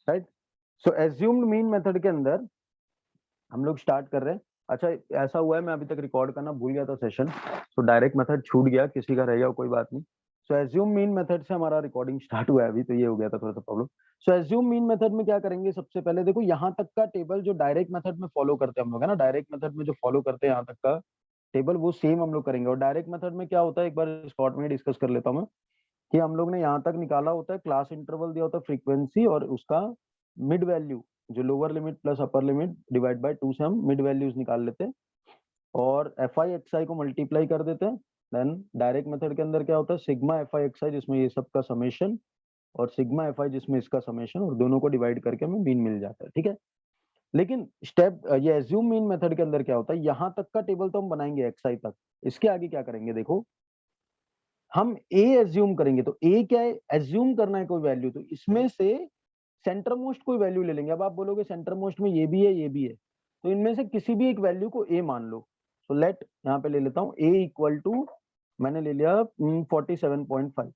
Right. सो assumed mean method के अंदर हम लोग स्टार्ट कर रहे हैं। अच्छा, ऐसा हुआ है मैं अभी तक रिकॉर्ड करना भूल गया था सेशन, तो डायरेक्ट मेथड छूट गया, किसी का रह गया कोई बात नहीं। सो एज्यूम मीन मेथड से हमारा रिकॉर्डिंग स्टार्ट हुआ है अभी, तो ये हो गया था थोड़ा सा प्रॉब्लम। सो एज्यूम मीन मेथड में क्या करेंगे, सबसे पहले देखो यहाँ तक का टेबल जो डायरेक्ट मेथड में फॉलो करते हैं हम लोग, है ना, डायरेक्ट मेथड में जो फॉलो करते हैं यहाँ तक का टेबल वो सेम हम लोग करेंगे। और डायरेक्ट मेथड में क्या होता है, एक बार शॉर्ट में डिस्कस कर लेता हूँ मैं, कि हम लोग ने यहाँ तक निकाला होता है, क्लास इंटरवल दिया होता है फ्रीक्वेंसी, और उसका मिड वैल्यू जो lower limit plus upper limit divide by 2 से हम मिड वैल्यूज निकाल लेते हैं, और एफ आई एक्स आई को मल्टीप्लाई कर देते हैं। देन डायरेक्ट मेथड के अंदर क्या होता है, सिग्मा एफ आई एक्स आई जिसमें ये सब का समेशन, और सिग्मा एफ आई जिसमें इसका समेशन, और दोनों को डिवाइड करके हमें मीन मिल जाता है। ठीक है, लेकिन स्टेप ये एज्यूम मीन मेथड के अंदर क्या होता है, यहाँ तक का टेबल तो हम बनाएंगे एक्स आई तक, इसके आगे क्या करेंगे, देखो हम ए एज्यूम करेंगे। तो ए क्या है, एज्यूम करना है कोई वैल्यू, तो इसमें से सेंटर मोस्ट कोई वैल्यू ले लेंगे। अब आप बोलोगे सेंटर मोस्ट में ये भी है ये भी है, तो इनमें से किसी भी एक वैल्यू को ए मान लो। सो लेट यहाँ पे ले लेता हूँ ए इक्वल टू, मैंने ले लिया 47.5।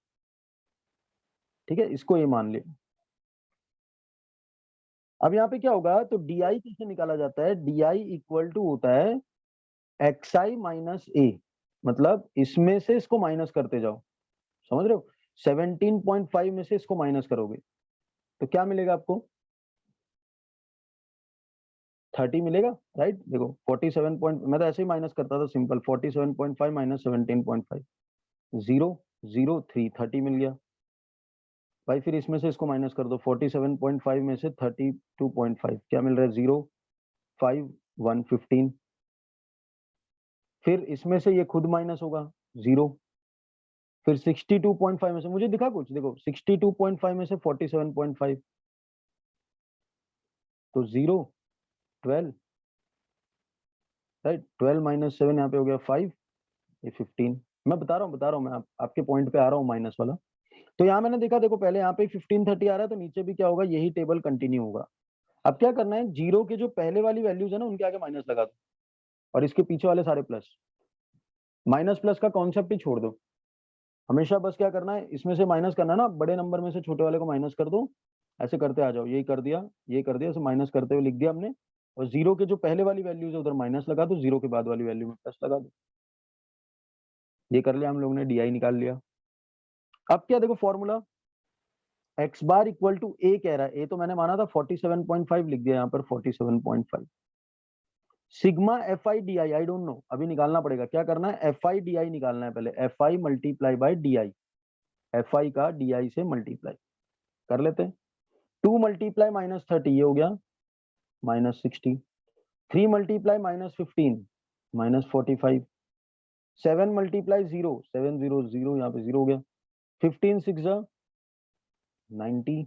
ठीक है, इसको ए मान लिया। अब यहाँ पे क्या होगा, तो डी आई कैसे निकाला जाता है, डी आई इक्वल टू होता है एक्स आई माइनस ए, मतलब इसमें से इसको माइनस करते जाओ, समझ रहे हो, 17.5 में से इसको माइनस करोगे तो क्या मिलेगा आपको, 30 मिलेगा। राइट, देखो 47 पॉइंट, मैं तो ऐसे ही माइनस करता था सिंपल, 47.5 माइनस 17.5, 0 0 3 30 मिल गया भाई। फिर इसमें से इसको माइनस कर दो, 47.5 में से 32.5 क्या मिल रहा है, 0 5 1 15। फिर इसमें से ये खुद माइनस होगा 0। फिर 62.5 में से मुझे दिखा कुछ, देखो 62.5 में से 47.5, तो 0 12, राइट, 12 माइनस 7 यहाँ पे हो गया 5, ये 15। मैं बता रहा हूँ मैं आपके पॉइंट पे आ रहा हूँ माइनस वाला। तो यहाँ मैंने देखा, देखो पहले यहाँ पे 1530 आ रहा है, तो नीचे भी क्या होगा, यही टेबल कंटिन्यू होगा। अब क्या करना है, जीरो के जो पहले वाली वैल्यूज है ना उनके आगे माइनस लगा दो, और इसके पीछे वाले सारे प्लस। माइनस प्लस का कॉन्सेप्ट ही छोड़ दो, हमेशा बस क्या करना है, इसमें से माइनस करना है ना, बड़े नंबर में से छोटे वाले को माइनस कर दो, ऐसे करते आ जाओ, यही कर दिया ये कर दिया, ऐसे माइनस करते हुए लिख दिया हमने। और जीरो के जो पहले वाली वैल्यूज है उधर माइनस लगा दो, जीरो के बाद वाली वैल्यू में प्लस लगा दो। ये कर लिया हम लोग ने, डी आई निकाल लिया। अब क्या, देखो formula x bar equal to a कह रहा है, ए तो मैंने माना था 47.5, लिख दिया यहाँ पर 47.5। Sigma F i d I, I don't know, अभी निकालना पड़ेगा, क्या करना है, एफ आई डी आई निकालना है पहले, F I multiply by D I, f i का डी आई से मल्टीप्लाई कर लेते हैं। 2 मल्टीप्लाई -30 ये हो गया -60, 3 मल्टीप्लाई -15 -45, 7 मल्टीप्लाई 0 7 0 0, यहाँ पे 0 हो गया, 15 6 90,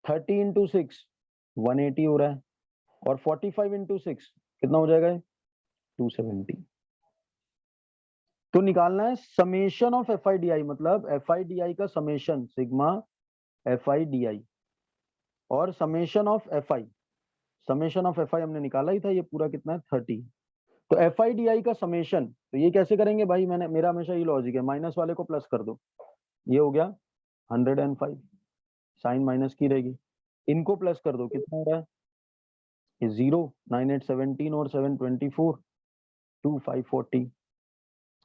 30 इंटू 6 180 हो रहा है, और 45 इंटू 6 कितना हो जाएगा, 270। तो निकालना है summation of f i d i, मतलब एफ आई डी आई का summation sigma F i d i, और summation of f i, summation of f i हमने निकाला ही था, ये पूरा कितना है 30। तो एफ आई डी आई का समेशन, तो ये कैसे करेंगे भाई, मैंने मेरा हमेशा ये लॉजिक है, माइनस वाले को प्लस कर दो, ये हो गया 105, साइन माइनस की रहेगी, इनको प्लस कर दो, कितना हो रहा है, ये 0 9 8 17 और 7 24 2 5 40।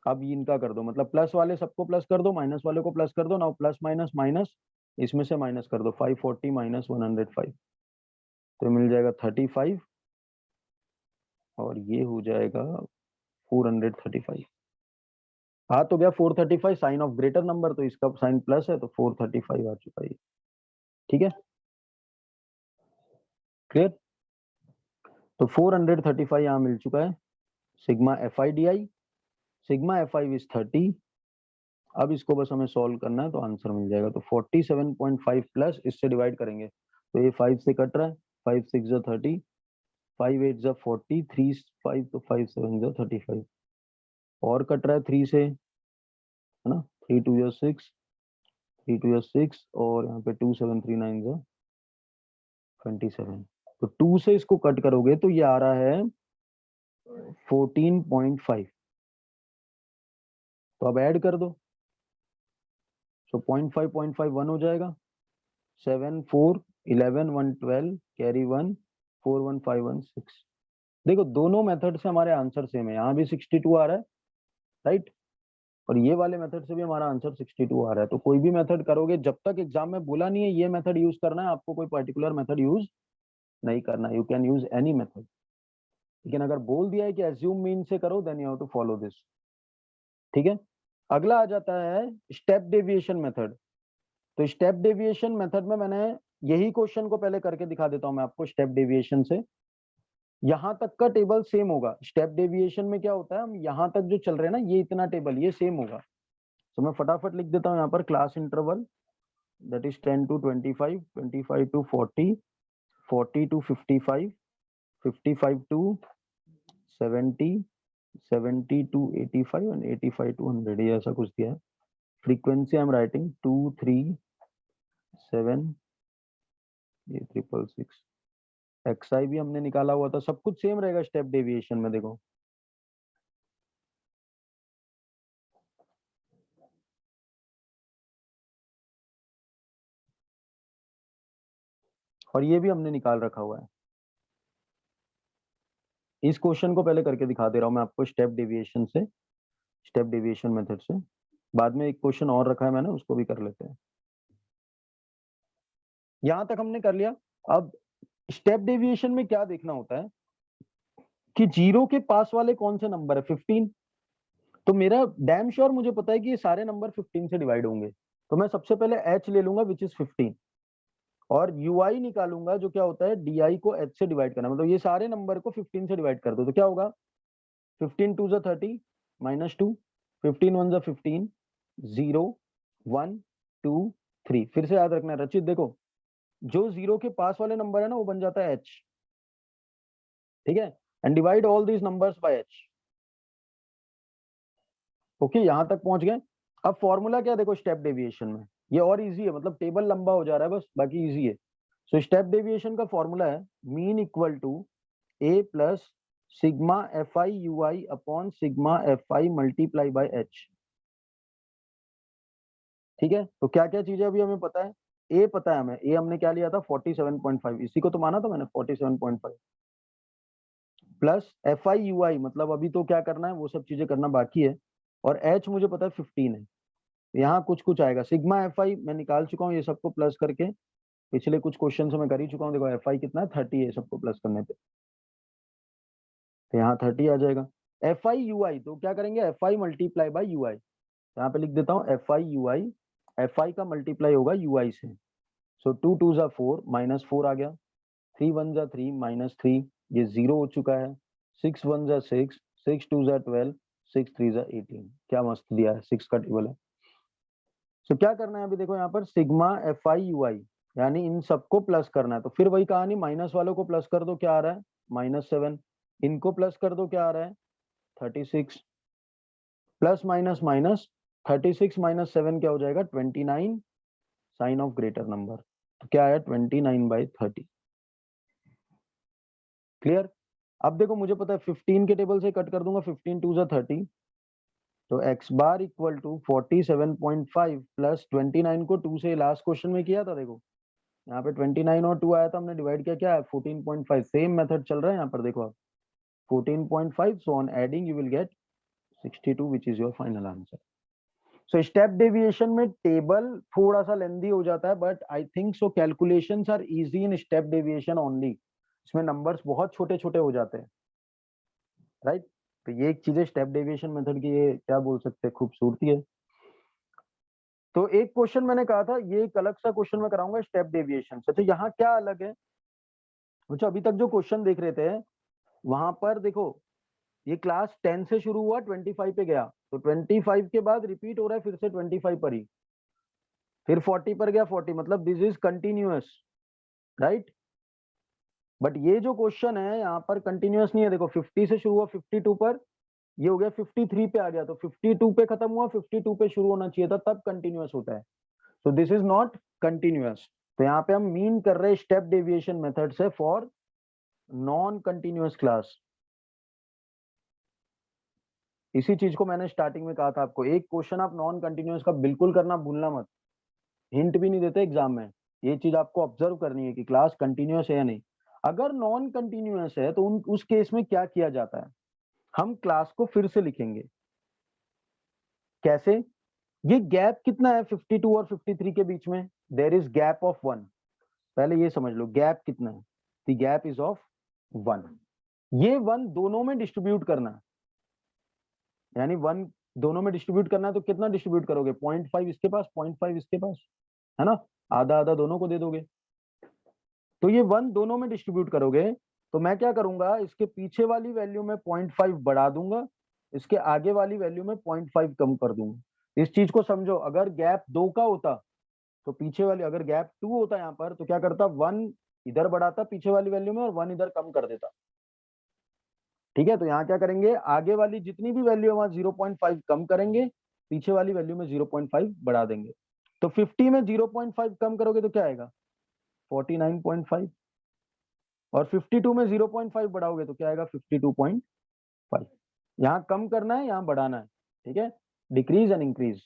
अब ये इनका कर दो, मतलब प्लस वाले सबको प्लस कर दो, माइनस वाले को प्लस कर दो ना, प्लस माइनस माइनस, इसमें से माइनस कर दो, 540 माइनस 105, तो मिल जाएगा 35, और ये हो जाएगा 435। हाँ तो गया 435, साइन ऑफ ग्रेटर नंबर, तो इसका साइन प्लस है, तो 435 आ चुका है। ठीक है, क्लियर। तो 435 यहाँ मिल चुका है, sigma F i d I, sigma F I is 30। अब इसको बस हमें सॉल्व करना है, तो आंसर मिल जाएगा। तो 47.5 प्लस इससे डिवाइड करेंगे, तो ये 5 से कट रहा है, 5 6 30, 5 8 40, 3 5, तो 5 7 35, और कट रहा है 3 से, है ना, 3 2 6, 3 2 6, और यहाँ पे 2 7 3 9 27। तो 2 से इसको कट करोगे तो ये आ रहा है 14.5, तो अब ऐड कर दो, सो 0.5 0.5 1 हो जाएगा, 7 4 11 1 12 कैरी 1 4 1 5 1 6। देखो दोनों मेथड से हमारे आंसर सेम है, यहाँ भी 62 आ रहा है, राइट, और ये वाले मेथड से भी हमारा आंसर 62 आ रहा है। तो कोई भी मेथड करोगे, जब तक एग्जाम में बोला नहीं है ये मेथड यूज करना है, आपको कोई पर्टिकुलर मेथड यूज नहीं करना, you can use any method. लेकिन अगर बोल दिया है कि एज्यूम मीन से करो, then you have to follow this, ठीक है। अगला आ जाता है स्टेप डेविएशन मेथड। तो स्टेप डेविएशन मेथड में मैंने यही क्वेश्चन को पहले करके दिखा देता हूं मैं आपको। स्टेप डेविएशन से यहां तक का टेबल सेम होगा। स्टेप डेविएशन में क्या होता है, हम यहां तक जो चल रहे हैं ना, ये इतना टेबल ये सेम होगा। तो मैं फटाफट लिख देता हूं यहाँ पर, class interval that is 10 to 25, 25 to 40, 40 to 55, 55 to 70, 70 to 85 and 85 to 100, ये ऐसा कुछ दिया है। फ्रीक्वेंसी आई एम राइटिंग 2 3 7, ये 666। एक्सआई भी हमने निकाला हुआ था, सब कुछ सेम रहेगा स्टेप डेविएशन में, देखो। और ये भी हमने निकाल रखा हुआ है। इस क्वेश्चन को पहले करके दिखा दे रहा हूं मैं आपको स्टेप डेविएशन से, स्टेप डेविएशन मेथड से। बाद में एक क्वेश्चन और रखा है मैंने, उसको भी कर लेते हैं। यहां तक हमने कर लिया। अब स्टेप डेविएशन में क्या देखना होता है कि जीरो के पास वाले कौन से नंबर है, 15। तो मेरा डैम श्योर मुझे पता है कि ये सारे नंबर 15 से डिवाइड होंगे। तो मैं सबसे पहले h ले लूंगा विच इज 15, और ui निकालूंगा जो क्या होता है di को h से डिवाइड करना। मतलब ये सारे नंबर को 15 से डिवाइड कर दो तो क्या होगा, 15 2 30 -2, 15 1 15, 0 1 2 3। फिर से याद रखना रचित, देखो जो जीरो के पास वाले नंबर है ना वो बन जाता है h, ठीक है, and divide all these numbers by h। Okay, यहां तक पहुंच गए। अब फॉर्मूला क्या, देखो स्टेप डेविएशन में ये और इजी है, मतलब टेबल लंबा हो जा रहा है बस, बाकी इजी है। सो स्टेप डेविएशन का फॉर्मूला है mean equal to a plus sigma F I you I upon sigma F I multiply by H. ठीक है, तो क्या क्या चीजें अभी हमें पता है, a पता है हमें, a हमने क्या लिया था 47.5, इसी को तो माना था मैंने 47.5, प्लस एफ आई यू आई, मतलब अभी तो क्या करना है वो सब चीजें करना बाकी है, और h मुझे पता है 15 है। यहाँ कुछ कुछ आएगा, सिग्मा एफ आई मैं निकाल चुका हूँ, ये सबको प्लस करके पिछले कुछ क्वेश्चन से मैं कर ही चुका हूँ। देखो एफ आई कितना है 30 है, सबको प्लस करने पे तो यहाँ 30 आ जाएगा। एफ आई यू आई तो क्या करेंगे, f I multiply by u i, यहाँ पे लिख देता हूँ f I you i, f i का मल्टीप्लाई होगा यू आई से। सो 2 2 जा 4 -4 आ गया, 3 1 जा 3 -3, ये 0 हो चुका है, 6 1 जा 6, 6 2 जा 12, 6 3 जा 18। क्या मस्त दिया है, 6 का टेबल है। तो क्या करना है अभी, देखो यहाँ पर सिग्मा एफ आई यू आई, यानी इन सबको प्लस करना है। तो फिर वही कहानी, माइनस वालों को प्लस कर दो, क्या आ रहा है -7, इनको प्लस कर दो, क्या आ रहा है 36, प्लस माइनस माइनस 36 -7 क्या हो जाएगा 29, साइन ऑफ ग्रेटर नंबर, तो क्या आया 29/30। क्लियर। अब देखो मुझे पता है 15 के टेबल से कट कर दूंगा, 15 2 जा 30, तो x bar equal to 47.5 plus 29 को 2 से लास्ट क्वेश्चन में किया था, देखो यहाँ पे 29 और 2 आया था, हमने डिवाइड किया, क्या है 14.5। सेम मेथड चल रहा है यहाँ पर, देखो आप 14.5, so on adding you will get 62 which is your final answer. So step deviation में टेबल थोड़ा सा लेंदी हो जाता है, but I think so calculations are easy in step deviation only. इसमें नंबर्स बहुत छोटे छोटे हो जाते हैं, राइट। तो ये एक चीज है स्टेप डेविएशन मेथड की, ये क्या बोल सकते हैं, खूबसूरती है। तो एक क्वेश्चन मैंने कहा था, ये एक अलग सा क्वेश्चन मैं कराऊंगा स्टेप डेविएशन से। तो यहाँ क्या अलग है, मुझे अभी तक जो क्वेश्चन देख रहे थे वहां पर देखो, ये क्लास 10 से शुरू हुआ 25 पे गया, तो 25 के बाद रिपीट हो रहा है फिर से 25 पर ही, फिर 40 पर गया 40, मतलब this is continuous, right. But ये जो क्वेश्चन है यहाँ पर कंटिन्यूअस नहीं है, देखो 50 से शुरू हुआ 52 पर, ये हो गया 53 पे आ गया, तो 52 पे खत्म हुआ 52 पे शुरू होना चाहिए था, तब कंटिन्यूअस होता है। So this is not continuous. तो यहाँ पे हम मीन कर रहे हैं स्टेप डेविएशन मेथड से फॉर नॉन कंटिन्यूअस क्लास। इसी चीज को मैंने स्टार्टिंग में कहा था आपको, एक क्वेश्चन आप नॉन कंटिन्यूअस का बिल्कुल करना भूलना मत, हिंट भी नहीं देते एग्जाम में। ये चीज आपको ऑब्जर्व करनी है कि क्लास कंटिन्यूअस है या नहीं। अगर नॉन कंटिन्यूअस है तो उस केस में क्या किया जाता है, हम क्लास को फिर से लिखेंगे। कैसे? ये गैप कितना है 52 और 53 के बीच में? There is gap of 1। पहले ये समझ लो गैप कितना है। The gap is of 1। ये 1 दोनों में डिस्ट्रीब्यूट करना है, यानी 1 दोनों में डिस्ट्रीब्यूट करना है तो कितना डिस्ट्रीब्यूट करोगे? 0.5 इसके पास, 0.5 इसके पास, है ना? आधा आधा दोनों को दे दोगे। तो ये 1 दोनों में डिस्ट्रीब्यूट करोगे तो मैं क्या करूंगा, इसके पीछे वाली वैल्यू में 0.5 बढ़ा दूंगा, इसके आगे वाली वैल्यू में 0.5 कम कर दूंगा। इस चीज को समझो, अगर गैप 2 का होता तो पीछे वाली, अगर गैप 2 होता यहाँ पर तो क्या करता, 1 इधर बढ़ाता पीछे वाली वैल्यू में और 1 इधर कम कर देता। ठीक है, तो यहाँ क्या करेंगे, आगे वाली जितनी भी वैल्यू है वहां 0.5 कम करेंगे, पीछे वाली वैल्यू में 0.5 बढ़ा देंगे। तो 50 में 0.5 कम करोगे तो क्या आएगा, 49.5। और 52 में 0.5 बढ़ाओगे तो क्या आएगा, 52.5। यहाँ कम करना है, यहाँ बढ़ाना है। ठीक है, डिक्रीज एंड इंक्रीज।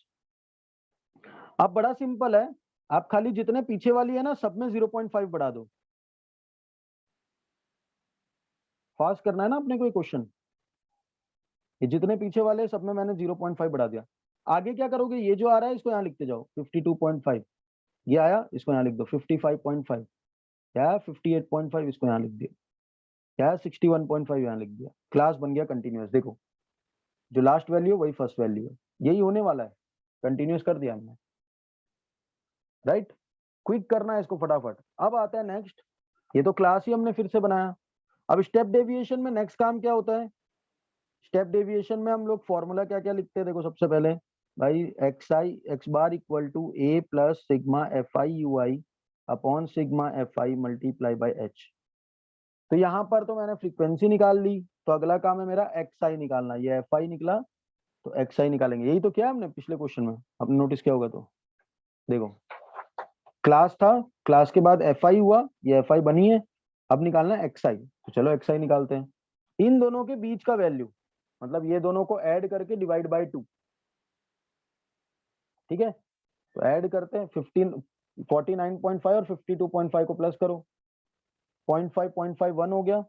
अब बड़ा सिंपल है, आप खाली जितने पीछे वाली है ना सब में 0.5 बढ़ा दो। फास्ट करना है ना अपने को ये क्वेश्चन। ये जितने पीछे वाले सब में मैंने 0.5 बढ़ा दिया। आगे क्या करोगे, ये जो आ रहा है इसको यहाँ लिखते जाओ 52.5, ये आया इसको यहाँ लिख दो 55.5, क्या 58.5 इसको यहाँ लिख दिया, क्या 61.5 यहाँ लिख दिया। क्लास बन गया कंटिन्यूअस। देखो जो लास्ट वैल्यू वही फर्स्ट वैल्यू है, यही होने वाला है, कंटिन्यूअस कर दिया हमने। राइट, क्विक करना है इसको फटाफट। अब आता है नेक्स्ट, ये तो क्लास ही हमने फिर से बनाया। अब स्टेप डेविएशन में नेक्स्ट काम क्या होता है, स्टेप डेविएशन में हम लोग फॉर्मूला क्या क्या लिखते हैं, देखो सबसे पहले भाई X bar equal to A plus sigma F I you I upon sigma F I multiply by H. तो यहाँ पर तो मैंने फ्रीक्वेंसी निकाल ली, तो अगला काम है मेरा एक्स आई निकालना। ये एफ आई निकला तो एक्स आई निकालेंगे। यही तो क्या हमने पिछले क्वेश्चन में आपने नोटिस किया होगा। तो देखो क्लास था, क्लास के बाद एफ आई हुआ, ये एफ आई बनी है, अब निकालना है एक्स आई। तो चलो एक्स आई निकालते हैं। इन दोनों के बीच का वैल्यू, मतलब ये दोनों को ऐड करके डिवाइड बाय 2। ठीक है, तो ऐड करते हैं 49.5 और 52.5 को प्लस करो, 0.5 1 हो गया,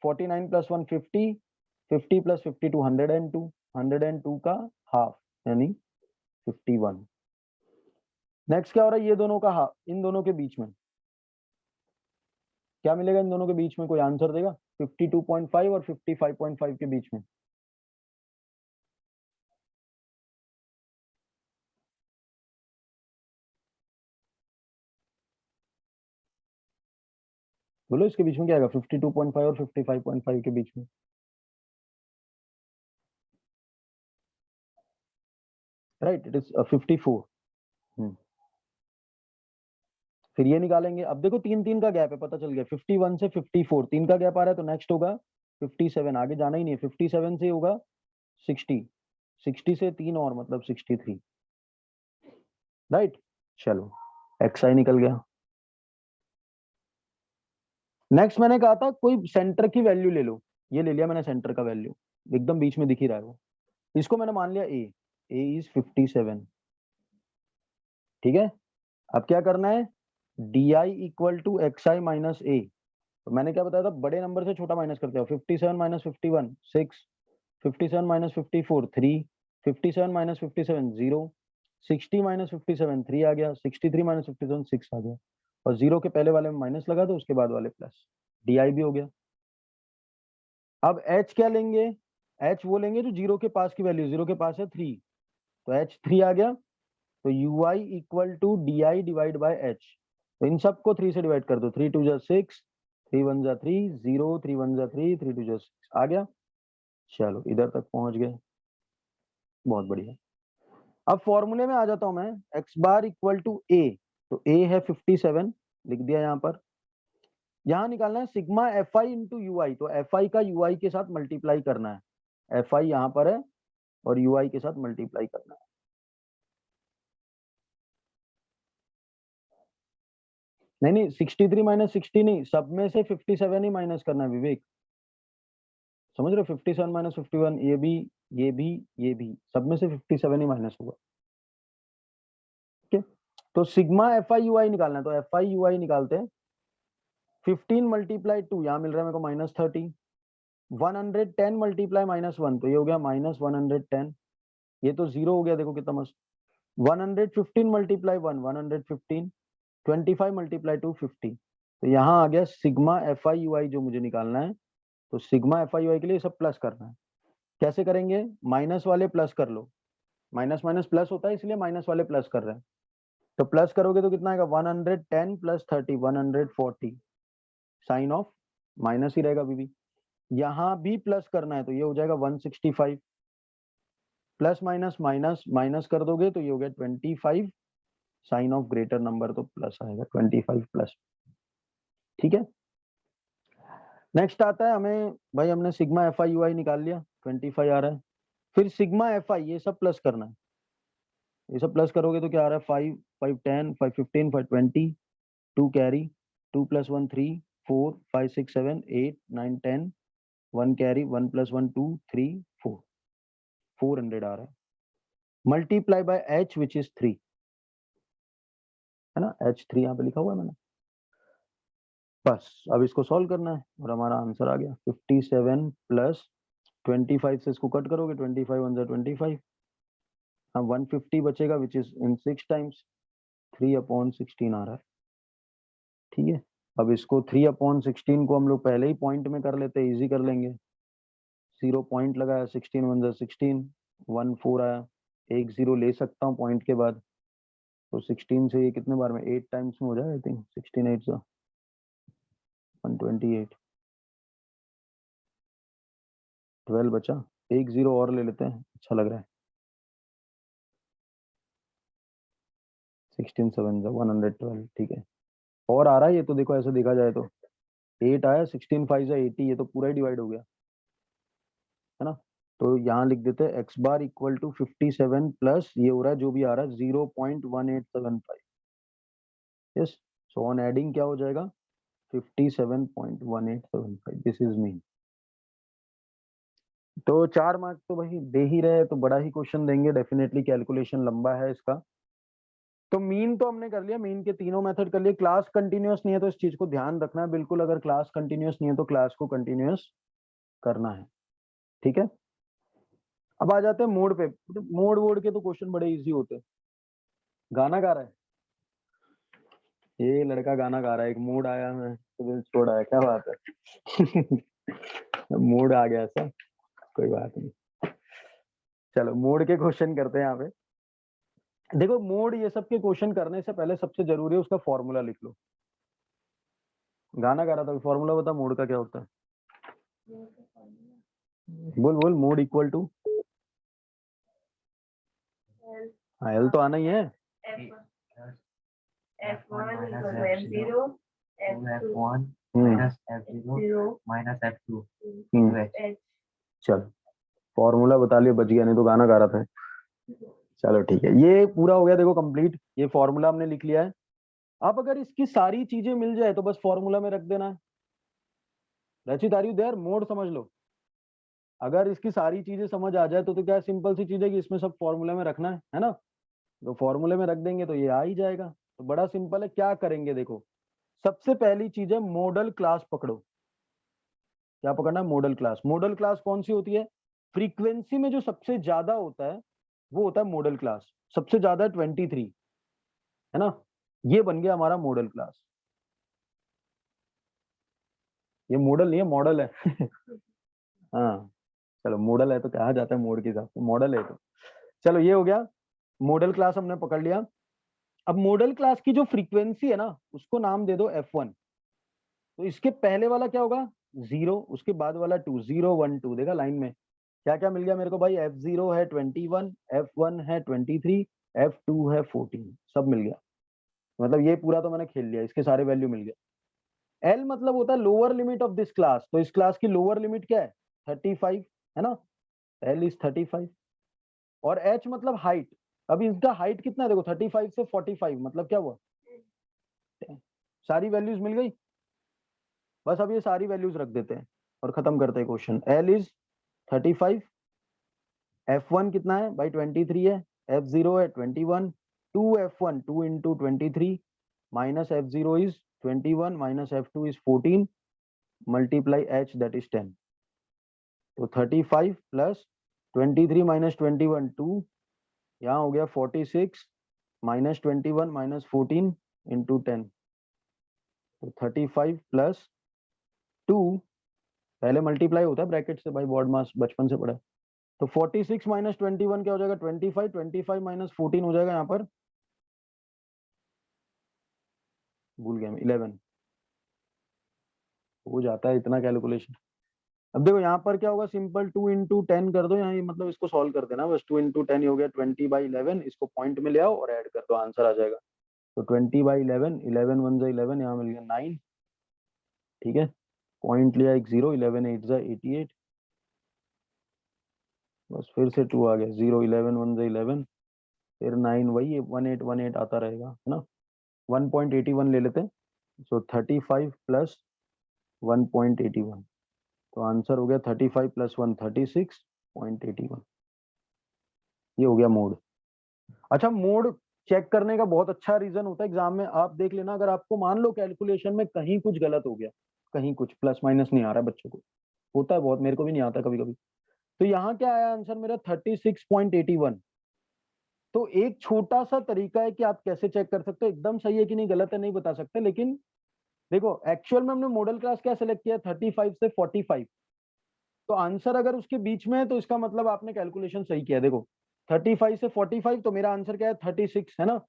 49 प्लस 1 50, 50 प्लस 52 102, 102 का हाफ यानी 51। नेक्स्ट क्या हो रहा है, ये दोनों का हाफ, इन दोनों के बीच में क्या मिलेगा, इन दोनों के बीच में कोई आंसर देगा, 52.5 और 55.5 के बीच में। बोलो इसके बीच में क्या आएगा, 52.5 और 55.5 के बीच में। Right, it is 54। फिर ये निकालेंगे। अब देखो 3 का गैप है, पता चल गया 51 से 54 3 का गैप आ रहा है, तो नेक्स्ट होगा 57। आगे जाना ही नहीं है, 57 से होगा 60, 60 से 3 और मतलब 63। राइट, चलो एक्स आई निकल गया। नेक्स्ट मैंने कहा था कोई सेंटर की वैल्यू ले लो, ये ले लिया मैंने सेंटर का वैल्यू, एकदम बीच में दिख ही रहा है वो। इसको मैंने मान लिया ए इज 57। ठीक है, अब क्या करना है, d i equal to x i minus a. तो मैंने क्या बताया था, बड़े नंबर से छोटा माइनस करते हो। 57 माइनस 51 6, 57 माइनस 54 3, 57 माइनस 57 0, 60 माइनस 57 3 आ गया, 63 माइनस 57 6 आ गया, और जीरो के पहले वाले में माइनस लगा दो, उसके बाद वाले प्लस, डी आई भी हो गया। अब एच क्या लेंगे, एच वो लेंगे जो जीरो के पास की वैल्यू, जीरो के पास है 3, तो एच 3 आ गया। तो U I equal to D I divide by H. तो इन सबको 3 से डिवाइड कर दो, 3 2 जा 6, 3 1 जा 3 0, 3 1 जा 3, 3 2 जा 6 आ गया। चलो इधर तक पहुंच गए, बहुत बढ़िया। अब फॉर्मूले में आ जाता हूं मैं, एक्स बार इक्वल टू ए। तो ए है 57, लिख दिया यहाँ पर। यहाँ निकालना है sigma F i into u i. तो एफ आई का यू आई के साथ मल्टीप्लाई करना है, एफ आई यहाँ पर है और यू आई के साथ मल्टीप्लाई करना है। नहीं नहीं, 63 माइनस 60 नहीं, सब में से 57 ही माइनस करना है विवेक, समझ रहे हो। 57 माइनस 51, ये भी, ये भी, ये भी, सब में से 57 ही माइनस होगा। ठीक है, तो सिग्मा एफ आई यू आई निकालना है, तो एफ आई यू आई निकालते हैं। 15 मल्टीप्लाई 2, यहाँ मिल रहा है मेरे को -30। 110 मल्टीप्लाई -1, तो ये हो गया -110। ये तो 0 हो गया, देखो कितना मस्त। 115 मल्टीप्लाई 1, 115। 25 मल्टीप्लाई 2, 50। तो यहाँ आ गया सिग्मा एफ आई यू आई जो मुझे निकालना है। तो सिग्मा एफ आई यू आई के लिए सब प्लस करना है। कैसे करेंगे? माइनस वाले प्लस कर लो, माइनस माइनस प्लस होता है इसलिए माइनस वाले प्लस कर रहे हैं। तो प्लस करोगे तो कितना आएगा? 110 प्लस 30, 140। साइन ऑफ माइनस ही रहेगा अभी भी। यहाँ भी प्लस करना है तो ये हो जाएगा 165। प्लस माइनस माइनस माइनस कर दोगे तो ये हो गया 25। साइन ऑफ ग्रेटर नंबर तो प्लस आएगा, 25 प्लस। ठीक है। नेक्स्ट आता है हमें, भाई हमने सिग्मा एफ आई यू आई निकाल लिया, 25 आ रहा है। फिर सिग्मा एफ आई, ये सब प्लस करना है। ये सब प्लस करोगे तो क्या आ रहा है? 5, 5 10, 5 15, 5 20, 2 कैरी, 2 + 1 3, 4 5 6 7 8 9 10, 1 कैरी, 1 + 1 2 3 4, 400 आ रहा है। Multiply by H which is 3, है ना? H3 यहाँ पे लिखा हुआ है मैंने। बस अब इसको सॉल्व करना है और हमारा आंसर आ गया 57 प्लस 25 से इसको कट करोगे, 25 1 = 25। हाँ 150 बचेगा विच इज इन 6 टाइम्स 3/16 आ रहा है। ठीक है। अब इसको 3/16 को हम लोग पहले ही पॉइंट में कर लेते हैं, इजी कर लेंगे। 0 पॉइंट लगाया, 16 1 = 16, 1 4 आया, 1 0 ले सकता हूँ पॉइंट के बाद। तो 16 से ये कितने बार में 8 टाइम्स में हो जाए, आई थिंक 16 8 सा 128। 12 बचा, 1 0 और ले लेते हैं, अच्छा लग रहा है। 16 7 सा 112। ठीक है। और आ रहा है ये तो, देखो ऐसे देखा जाए तो 8 आया, 16 5 सा 80, ये तो पूरा ही डिवाइड हो गया, है ना? तो यहाँ लिख देते हैं x bar equal to 57 plus ये हो रहा है जो भी आ रहा है 0.1875। यस। सो ऑन एडिंग क्या हो जाएगा? 57.1875। This is mean. तो 4 मार्क्स तो भाई दे ही रहे, तो बड़ा ही क्वेश्चन देंगे डेफिनेटली, कैलकुलेशन लंबा है इसका। तो मीन तो हमने कर लिया, मीन के तीनों मेथड कर लिए। क्लास कंटिन्यूअस नहीं है तो इस चीज को ध्यान रखना है बिल्कुल, अगर क्लास कंटिन्यूअस नहीं है तो क्लास को कंटिन्यूअस करना है। ठीक है। अब आ जाते हैं मोड पे। मोड वोड के तो क्वेश्चन बड़े इजी होते हैं। गाना गा रहा है ये लड़का, गाना गा रहा है। एक मूड आया, मैं तो दिल छोड़ आया, क्या बात है। मूड आ गया ऐसा, कोई बात नहीं। चलो मोड के क्वेश्चन करते हैं यहाँ पे। देखो मोड ये सब के क्वेश्चन करने से पहले सबसे जरूरी है उसका फॉर्मूला लिख लो। गाना गा रहा था, फॉर्मूला बता मोड का क्या होता है। बोल बोल। मोड इक्वल टू, हाँ एल तो आना ही है। F1 = F0, F1 -F0 -F2 H। चल फॉर्मूला बता लिया, बच गया, नहीं तो गाना गा रहा था। चलो ठीक है, ये पूरा हो गया देखो कंप्लीट। ये फॉर्मूला हमने लिख लिया है। अब अगर इसकी सारी चीजें मिल जाए तो बस फॉर्मूला में रख देना है। रचित आर यू देयर? मोड समझ लो। अगर इसकी सारी चीजें समझ आ जाए तो क्या सिंपल सी चीज है कि इसमें सब फॉर्मूला में रखना है ना? तो फॉर्मूले में रख देंगे तो ये आ ही जाएगा। तो बड़ा सिंपल है, क्या करेंगे देखो। सबसे पहली चीज है मॉडल क्लास पकड़ो। क्या पकड़ना है? Model class. मॉडल क्लास कौन सी होती है? फ्रीक्वेंसी में जो सबसे ज्यादा होता है वो होता है मॉडल क्लास। सबसे ज्यादा 23, है ना? ये बन गया हमारा मॉडल क्लास। ये मॉडल नहीं है, मॉडल है। हाँ चलो, मॉडल है तो कहा जाता है मोड के हिसाब से, मॉडल है तो। चलो ये हो गया, मॉडल क्लास हमने पकड़ लिया। अब मॉडल क्लास की जो फ्रीक्वेंसी है ना उसको नाम दे दो F1। तो इसके पहले वाला क्या होगा? 0, उसके बाद वाला 2, 0 1 2। देखा लाइन में क्या क्या मिल गया मेरे को भाई? F0 है 21, F1 है 23, F2 है 14, सब मिल गया। मतलब ये पूरा तो मैंने खेल लिया, इसके सारे वैल्यू मिल गए। L मतलब होता है lower limit of this class, तो इस क्लास की लोअर लिमिट क्या है? 35, है ना? L is 35। और H मतलब हाइट। अब इसका हाइट कितना है देखो, 35 से 45, मतलब क्या हुआ? सारी वैल्यूज मिल गई। बस अब ये सारी वैल्यूज रख देते हैं और खत्म करते हैं क्वेश्चन। L इज 35, F1 कितना है भाई? 23 है, F0 है 21, 2f1 2 into 23 minus f0 is 21 minus f2 is 14 multiply h that is 10. तो 35 प्लस 23 माइनस 21 2, यहाँ हो गया 46 माइनस 21 माइनस 14 इंटू 10, तो 35 प्लस 2, पहले मल्टीप्लाई होता है ब्रैकेट से भाई, बॉड मास बचपन से पढ़ा। तो 46 माइनस 21 क्या हो जाएगा 25, 25 माइनस 14 हो जाएगा यहाँ पर, भूल गया मैं, 11 हो जाता है इतना कैलकुलेशन। अब देखो यहाँ पर क्या होगा, सिंपल 2 इंटू 10 कर दो, यहाँ मतलब इसको सॉल्व कर देना बस। 2 इंटू 10 हो गया 20/11, इसको पॉइंट में ले आओ और ऐड कर दो, आंसर आ जाएगा। तो 20/11, 11 1 जा 11, यहाँ मिल गया 9, ठीक है, पॉइंट लिया एक 0, 11 8 जा 88, बस फिर से 2 आ गया, 0 11 1 जा 11, फिर 9 वही 1818 आता रहेगा, है ना। 1.81 ले लेते हैं, सो 35 प्लस 1.81, तो आंसर हो गया 35 प्लस 1 36.81। ये हो गया मोड। अच्छा, मोड चेक करने का बहुत अच्छा रीजन होता है एग्जाम में, आप देख लेना, अगर आपको मान लो कैलकुलेशन में कहीं कुछ गलत हो गया, कहीं कुछ प्लस माइनस नहीं आ रहा है, बच्चों को होता है बहुत, मेरे को भी नहीं आता कभी कभी, तो यहाँ क्या आया आंसर मेरा 36.81। तो एक छोटा सा तरीका है कि आप कैसे चेक कर सकते हो एकदम सही है कि नहीं, गलत है नहीं बता सकते, लेकिन देखो एक्चुअल में हमने मॉडल क्लास क्या सेलेक्ट किया, 35 से 45, तो आंसर अगर उसके बीच में है तो इसका मतलब आपने कैलकुलेशन सही किया। देखो 35 से 45, तो मेरा आंसर क्या है 36, है ना,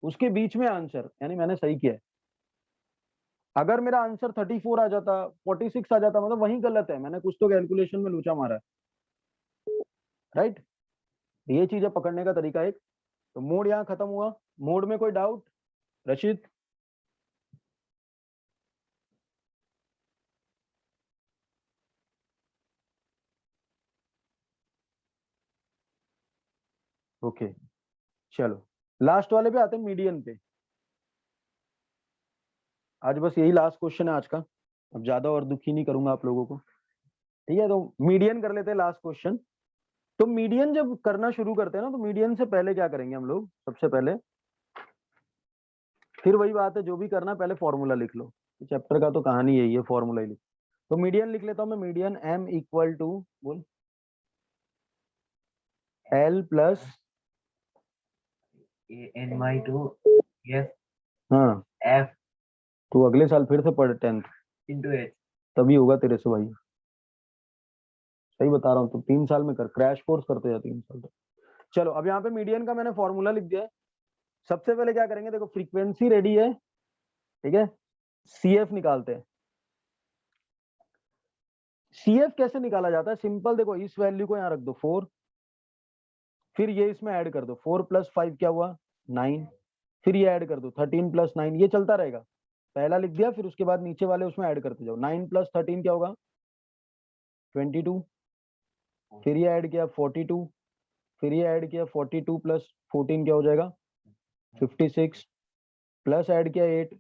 उसके बीच में आंसर, यानी मैंने सही किया है। अगर मेरा आंसर 34 आ जाता, 46 आ जाता, मतलब वही गलत है, मैंने कुछ तो कैलकुलेशन में लूचा मारा है, राइट। ये चीज है पकड़ने का तरीका एक। तो मोड यहाँ खत्म हुआ। मोड में कोई डाउट रशीद? ओके चलो, लास्ट वाले पे आते हैं, मीडियन पे। आज बस यही लास्ट क्वेश्चन है आज का, अब ज्यादा और दुखी नहीं करूंगा आप लोगों को, ठीक है। तो मीडियन कर लेते हैं लास्ट क्वेश्चन। तो मीडियन जब करना शुरू करते हैं ना, तो मीडियन से पहले क्या करेंगे हम लोग, सबसे पहले फिर वही बात है, जो भी करना पहले फॉर्मूला लिख लो, चैप्टर का तो कहानी यही है, फॉर्मूला ही लिख। तो मीडियन लिख लेता हूं मैं, मीडियन m इक्वल टू बोल l प्लस n/2 yes हाँ, f तो अगले साल फिर से पढ़ 10th, into h। तभी होगा तेरे से भाई, सही बता रहा हूँ। तो 3 साल में कर, क्रैश कोर्स करते जा 3 साल तक। चलो अब यहाँ पे मीडियन का मैंने फॉर्मूला लिख दिया है। सबसे पहले क्या करेंगे, देखो फ्रीक्वेंसी रेडी है, ठीक है, CF निकालते हैं। CF कैसे निकाला जाता है, सिंपल, देखो इस वैल्यू को यहाँ रख दो 4, फिर ये इसमें ऐड कर दो, 4 प्लस 5 क्या हुआ 9, फिर ये ऐड कर दो 13 प्लस 9, ये चलता रहेगा। पहला लिख दिया, फिर उसके बाद नीचे वाले उसमें ऐड करते जाओ। 9 प्लस 13 क्या होगा 22, फिर ये ऐड किया 42, फिर ये ऐड किया 42 प्लस 14 क्या हो जाएगा 56, प्लस ऐड किया 8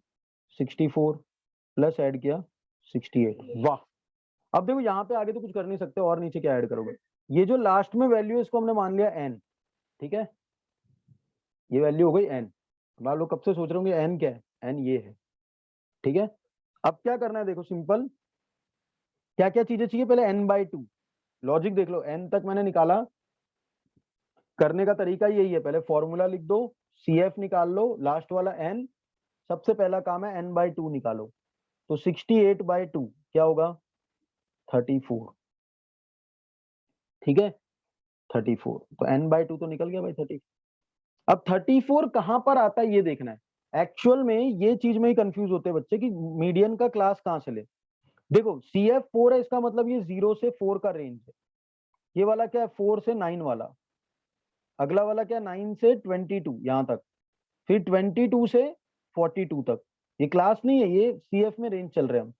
64, प्लस ऐड किया 68। वाह, अब देखो यहाँ पे आगे तो कुछ कर नहीं सकते, और नीचे क्या ऐड करोगे, ये जो लास्ट में वैल्यू है इसको हमने मान लिया n, ठीक है, ये वैल्यू हो गई n। आप लोग कब से सोच रहे होंगे n क्या है, n ये है, ठीक है। अब क्या करना है, देखो सिंपल, क्या क्या चीजें चाहिए, पहले n/2, लॉजिक देख लो, n तक मैंने निकाला, करने का तरीका यही है, पहले फॉर्मूला लिख दो, CF निकाल लो, लास्ट वाला n, सबसे पहला काम है n/2 निकालो। तो 68/2 क्या होगा 34, ठीक है, 34, तो n/2 तो निकल गया भाई 30। अब 34 कहां पर आता है ये देखना है। एक्चुअल में ये चीज में ही कंफ्यूज होते हैं बच्चे कि मीडियन का क्लास कहां से ले। देखो CF 4 है, इसका मतलब ये 0 से 4 का रेंज है। ये वाला क्या है 4 से 9 वाला, अगला वाला क्या 9 से 22 यहां तक, फिर 22 से 42 तक। ये क्लास नहीं है, ये CF में रेंज चल रहे हैं हम।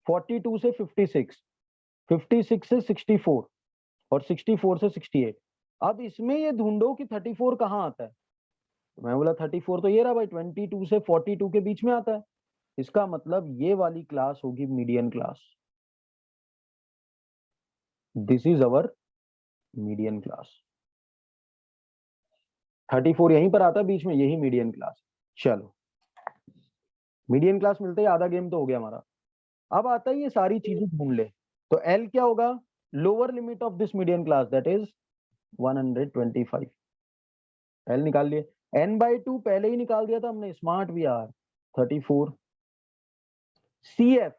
42 से 56, 56 से 64, और 64 से 68। अब इसमें ये ढूंढो कि 34 कहाँ आता है, तो मैं बोला 34 तो ये रहा भाई, 22 से 42 के बीच में आता है, इसका मतलब ये वाली क्लास होगी median class. This is our median class. 34 यहीं पर आता है बीच में, यही मीडियन क्लास। चलो मीडियन क्लास मिलते ही आधा गेम तो हो गया हमारा। अब आता है ये सारी चीजें ढूंढ ले, तो एल क्या होगा, lower limit of this median class that is 125। L निकाल लिए, n बाई 2 पहले ही निकाल दिया था हमने, स्मार्ट भी यार, 34। CF,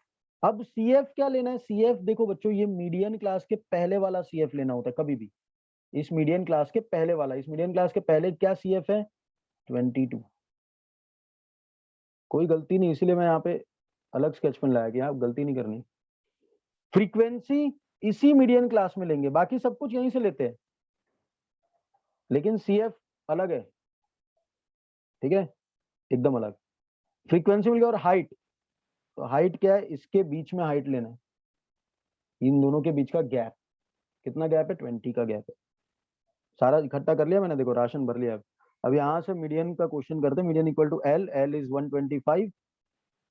अब CF क्या लेना है, CF देखो बच्चों, ये मीडियन क्लास के पहले वाला CF लेना होता है कभी भी, इस मीडियन क्लास के पहले वाला, इस मीडियन क्लास के पहले क्या CF है, 22। कोई गलती नहीं, इसीलिए मैं यहाँ पे अलग स्केच पेन लाया कि आप गलती नहीं करनी। फ्रीक्वेंसी इसी मीडियन क्लास में लेंगे, बाकी सब कुछ यहीं से लेते हैं, लेकिन CF अलग है, ठीक है, एकदम अलग। फ्रीक्वेंसी मिल गया, और हाइट, तो हाइट क्या है, इसके बीच में हाइट लेना है, इन दोनों के बीच का गैप, कितना गैप है, 20 का गैप है। सारा इकट्ठा कर लिया मैंने, देखो राशन भर लिया। अब यहाँ से मीडियन का क्वेश्चन करते हैं, median equal to L, L is 125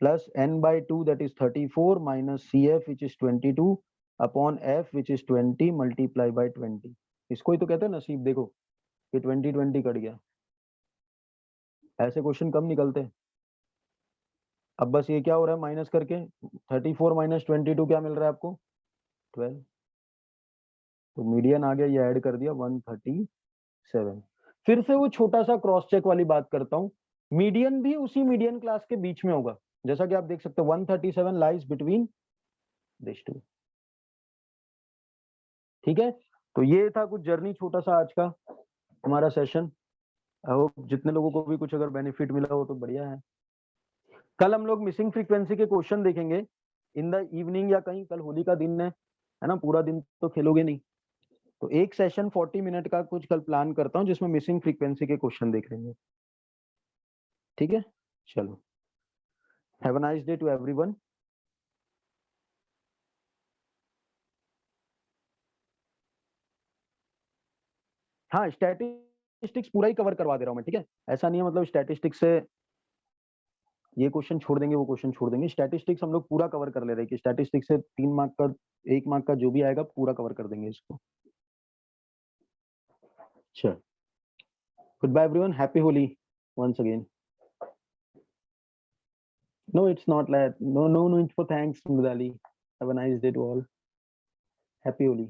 plus n by 2 that is 34 minus CF which is 22 upon F which is 20 multiply by 20। इसको ही तो कहते हैं नसीब, देखो कि 20 कट गया, ऐसे क्वेश्चन कम निकलते हैं। अब बस ये क्या हो रहा है, माइनस करके 34 माइनस 22 क्या मिल रहा है आपको, 12। तो मीडियन आ गया, ये ऐड कर दिया 137। फिर से वो छोटा सा क्रॉस चेक वाली बात करता हूँ, मीडियन भी उसी मीडियन क्लास के बीच में होगा, जैसा कि आप देख सकते हो 137 लाइज बिटवीन दिस टू, ठीक है। तो ये था कुछ जर्नी, छोटा सा आज का हमारा सेशन। आई होप जितने लोगों को भी कुछ अगर बेनिफिट मिला हो तो बढ़िया है। कल हम लोग मिसिंग फ्रीक्वेंसी के क्वेश्चन देखेंगे इन द इवनिंग, या कहीं, कल होली का दिन है ना, पूरा दिन तो खेलोगे नहीं, तो एक सेशन 40 मिनट का कुछ कल प्लान करता हूँ जिसमें मिसिंग फ्रीक्वेंसी के क्वेश्चन देख लेंगे, ठीक है। चलो, have a nice day to everyone. हाँ, स्टैटिस्टिक्स पूरा ही कवर करवा दे रहा हूँ मैं, ठीक है, ऐसा नहीं है मतलब स्टैटिस्टिक्स से ये क्वेश्चन छोड़ देंगे वो क्वेश्चन छोड़ देंगे, स्टैटिस्टिक्स हम लोग पूरा कवर कर ले रहे हैं कि स्टैटिस्टिक्स से 3 मार्क का, 1 मार्क का जो भी आएगा पूरा कवर कर देंगे इसको। चल, good bye everyone, happy Holi once again. No, it's not like, no need for thanks, Mudali. Have a nice day to all. Happy Holi.